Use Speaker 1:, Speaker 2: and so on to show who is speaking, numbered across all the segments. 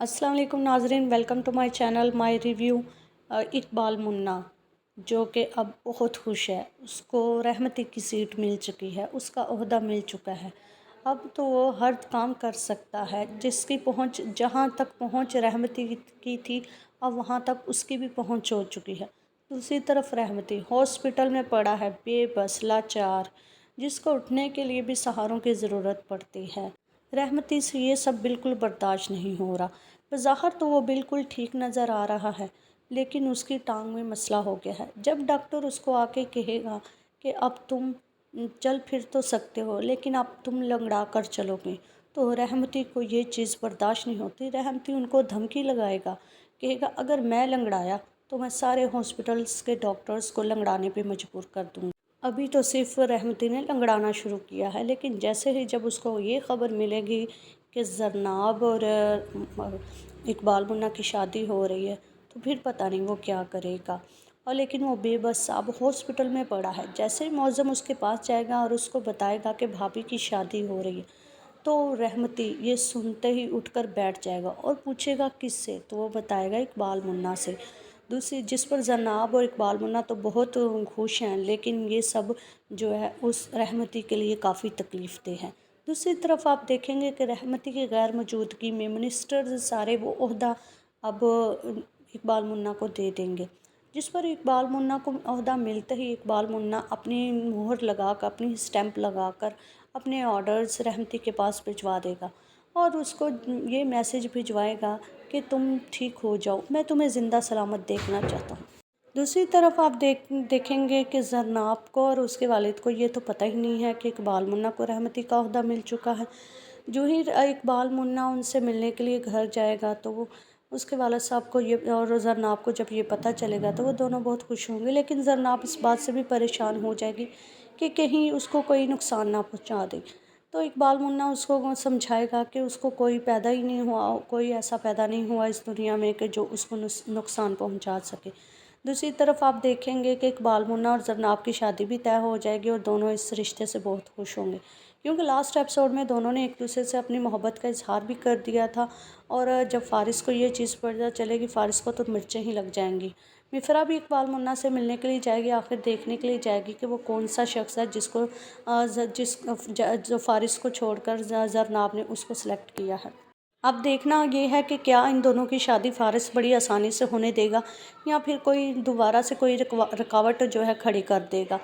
Speaker 1: अस्सलाम वालेकुम नाजरीन, welcome to my channel my review. Iqbal Munna जो कि अब बहुत खुश है, उसको रहमती की सीट मिल चुकी है, उसका ओहदा मिल चुका है। अब तो वो हर काम कर सकता है, जिसकी पहुंच जहां तक पहुंच रहमती की थी, अब वहां तक उसकी भी पहुंच हो चुकी है। दूसरी तरफ रहमती हॉस्पिटल में पड़ा है, बेबस लाचार, जिसको उठने के लिए भी सहारों की ज़रूरत पड़ती है। रहमती से ये सब बिल्कुल बर्दाश्त नहीं हो रहा। बज़ाहिर तो वो बिल्कुल ठीक नज़र आ रहा है, लेकिन उसकी टांग में मसला हो गया है। जब डॉक्टर उसको आके कहेगा कि अब तुम चल फिर तो सकते हो, लेकिन अब तुम लंगड़ा कर चलोगे, तो रहमती को ये चीज़ बर्दाश्त नहीं होती। रहमती उनको धमकी लगाएगा, कहेगा अगर मैं लंगड़ाया तो मैं सारे हॉस्पिटल्स के डॉक्टर्स को लंगड़ाने पे मजबूर कर दूँगा। अभी तो सिर्फ रहमती ने लंगड़ाना शुरू किया है, लेकिन जैसे ही जब उसको ये ख़बर मिलेगी कि ज़रनाब और इकबाल मुन्ना की शादी हो रही है, तो फिर पता नहीं वो क्या करेगा। और लेकिन वो बेबस अब हॉस्पिटल में पड़ा है। जैसे ही मौज़म उसके पास जाएगा और उसको बताएगा कि भाभी की शादी हो रही है, तो रहमती ये सुनते ही उठकर बैठ जाएगा और पूछेगा किससे, तो वो बताएगा इकबाल मुन्ना से। दूसरी जिस पर जनाब और इकबाल मुन्ना तो बहुत खुश हैं, लेकिन ये सब जो है उस रहमती के लिए काफ़ी तकलीफ़ दे है। दूसरी तरफ आप देखेंगे कि रहमती की गैर मौजूदगी में मिनिस्टर सारे वो ओहदा अब इकबाल मुन्ना को दे देंगे, जिस पर इकबाल मुन्ना को ओहदा मिलते ही इकबाल मुन्ना अपनी मुहर लगाकर, अपनी स्टैंप लगाकर अपने ऑर्डर्स रहमती के पास भिजवा देगा और उसको ये मैसेज भिजवाएगा कि तुम ठीक हो जाओ, मैं तुम्हें ज़िंदा सलामत देखना चाहता हूँ। दूसरी तरफ आप देखेंगे कि ज़रनाब को और उसके वालिद को ये तो पता ही नहीं है कि इकबाल मुन्ना को रहमती का ओहदा मिल चुका है। जो ही इकबाल मुन्ना उनसे मिलने के लिए घर जाएगा, तो वो उसके वालिद साहब को ये और ज़रनाब को जब ये पता चलेगा, तो वो दोनों बहुत खुश होंगे। लेकिन ज़रनाब इस बात से भी परेशान हो जाएगी कि कहीं उसको कोई नुकसान ना पहुँचा दे। तो इकबाल मुन्ना उसको समझाएगा कि उसको कोई पैदा ही नहीं हुआ, कोई ऐसा पैदा नहीं हुआ इस दुनिया में कि जो उसको नुकसान पहुंचा सके। दूसरी तरफ आप देखेंगे कि इकबाल मुन्ना और ज़रनाब की शादी भी तय हो जाएगी और दोनों इस रिश्ते से बहुत खुश होंगे, क्योंकि लास्ट एपिसोड में दोनों ने एक दूसरे से अपनी मोहब्बत का इजहार भी कर दिया था। और जब फ़ारिस को ये चीज़ पता चलेगी, फ़ारिस को तो मिर्चें ही लग जाएंगी। मिफ़रा भी इकबाल मुन्ना से मिलने के लिए जाएगी, आखिर देखने के लिए जाएगी कि वो कौन सा शख्स है जिसको जो फ़ारिस को छोड़कर ज़रनाब ने उसको सेलेक्ट किया है। अब देखना ये है कि क्या इन दोनों की शादी फ़ारिस बड़ी आसानी से होने देगा, या फिर कोई दोबारा से कोई रुकावट जो है खड़ी कर देगा।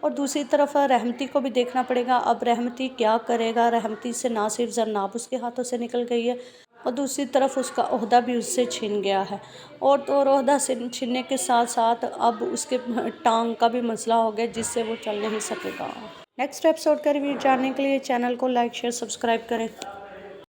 Speaker 1: और दूसरी तरफ रहमती को भी देखना पड़ेगा, अब रहमती क्या करेगा। रहमती से ना सिर्फ ज़रनाब उसके हाथों से निकल गई है, और दूसरी तरफ उसका ओहदा भी उससे छिन गया है। और तो और ओहदा से छीनने के साथ साथ अब उसके टांग का भी मसला हो गया, जिससे वो चल नहीं सकेगा। नेक्स्ट एपिसोड का रिव्यू जानने के लिए चैनल को लाइक शेयर सब्सक्राइब करें।